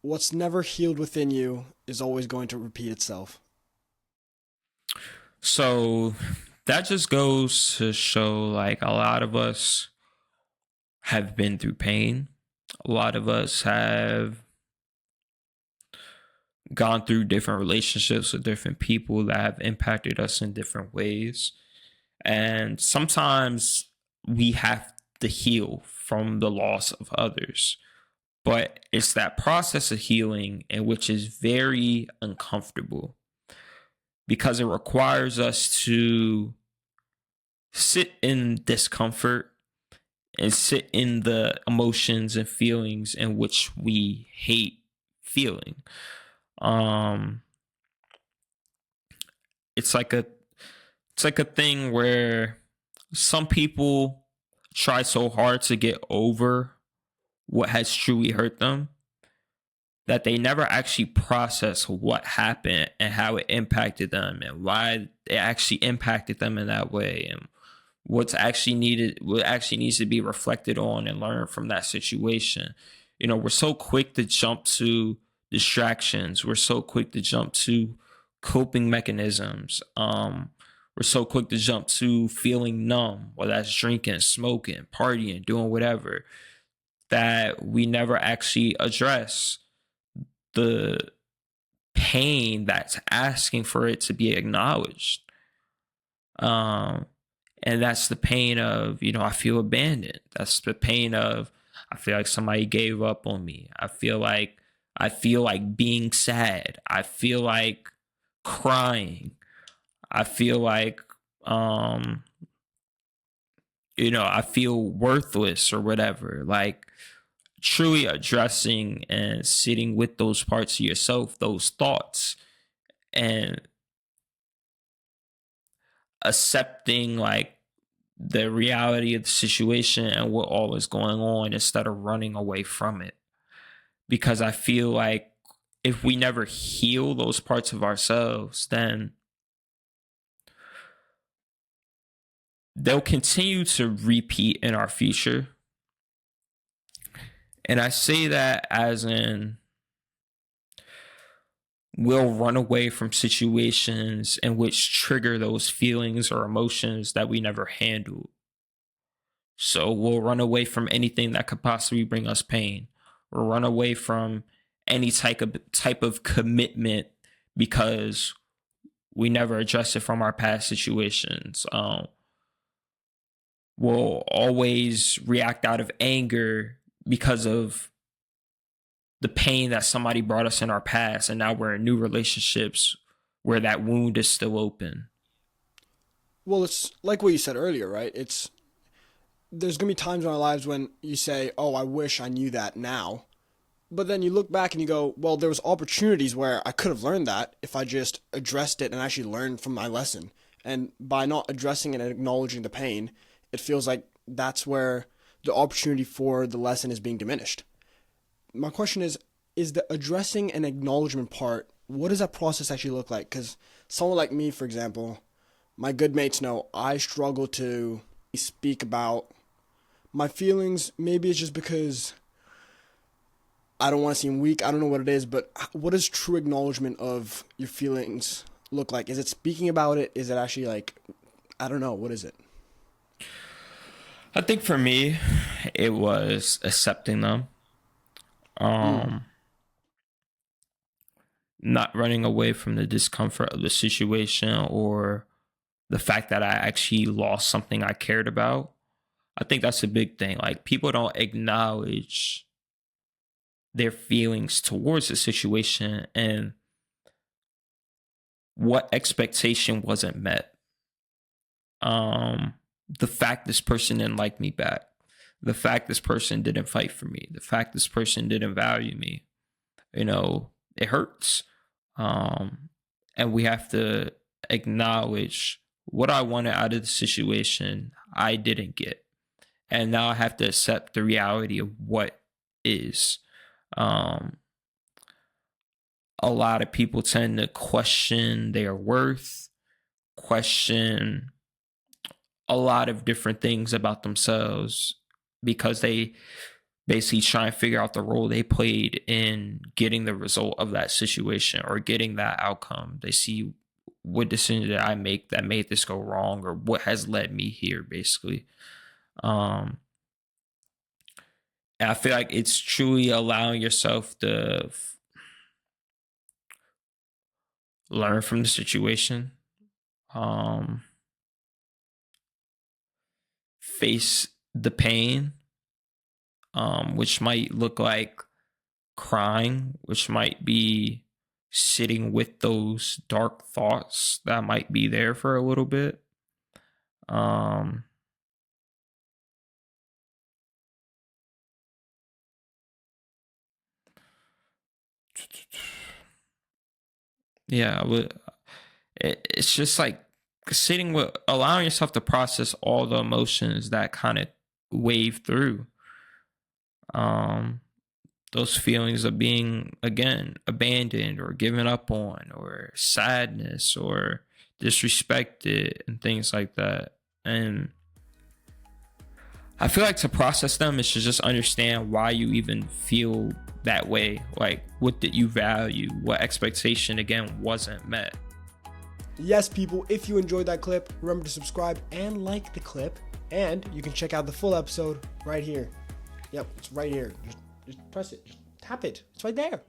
what's never healed within you is always going to repeat itself. So that just goes to show like a lot of us have been through pain. A lot of us have gone through different relationships with different people that have impacted us in different ways. And sometimes we have to heal from the loss of others. But it's that process of healing in which is very uncomfortable because it requires us to sit in discomfort and sit in the emotions and feelings in which we hate feeling. Um it's like a it's like a thing where some people try so hard to get over what has truly hurt them that they never actually process what happened and how it impacted them and why it actually impacted them in that way and what actually needs to be reflected on and learned from that situation. We're so quick to jump to distractions. We're so quick to jump to coping mechanisms. We're so quick to jump to feeling numb, whether that's drinking, smoking, partying, doing whatever, that we never actually address the pain that's asking for it to be acknowledged. Um, and that's the pain of, I feel abandoned. That's the pain of, I feel like somebody gave up on me. I feel like being sad. I feel like crying. I feel like, I feel worthless or whatever. Like, truly addressing and sitting with those parts of yourself, those thoughts, and accepting like the reality of the situation and what all is going on instead of running away from it. Because I feel like if we never heal those parts of ourselves, then they'll continue to repeat in our future. And I say that as in we'll run away from situations in which trigger those feelings or emotions that we never handled. So we'll run away from anything that could possibly bring us pain. We'll run away from any type of commitment because we never address it from our past situations. We'll always react out of anger because of the pain that somebody brought us in our past, and now we're in new relationships where that wound is still open. Well, it's like what you said earlier, right? It's there's gonna be times in our lives when you say, "Oh, I wish I knew that now." But then you look back and you go, "Well, there was opportunities where I could have learned that if I just addressed it and actually learned from my lesson." And by not addressing and acknowledging the pain, it feels like that's where the opportunity for the lesson is being diminished. My question is the addressing and acknowledgement part, what does that process actually look like? Because someone like me, for example, my good mates know I struggle to speak about my feelings. Maybe it's just because I don't want to seem weak. I don't know what it is, but what does true acknowledgement of your feelings look like? Is it speaking about it? Is it actually like, I don't know, what is it? I think for me, it was accepting them, Mm. um, not running away from the discomfort of the situation or the fact that I actually lost something I cared about. I think that's a big thing. Like, people don't acknowledge their feelings towards the situation and what expectation wasn't met. Um, the fact this person didn't like me back, the fact this person didn't fight for me, the fact this person didn't value me, it hurts. Um, and we have to acknowledge what I wanted out of the situation, I didn't get. And now I have to accept the reality of what is. Um, a lot of people tend to question their worth, question a lot of different things about themselves because they basically try and figure out the role they played in getting the result of that situation or getting that outcome. They see what decision did I make that made this go wrong, or what has led me here, basically. Um, and I feel like it's truly allowing yourself to learn from the situation, um, face the pain, which might look like crying, which might be sitting with those dark thoughts that might be there for a little bit. Um, yeah, it's just like sitting with, allowing yourself to process all the emotions that kind of wave through. Um, those feelings of being, again, abandoned or given up on, or sadness or disrespected, and things like that. And I feel like to process them is to just understand why you even feel that way. Like, what did you value? What expectation, again, wasn't met? Yes, people, if you enjoyed that clip, remember to subscribe and like the clip. And you can check out the full episode right here. Yep, it's right here. Just press it. Just tap it. It's right there.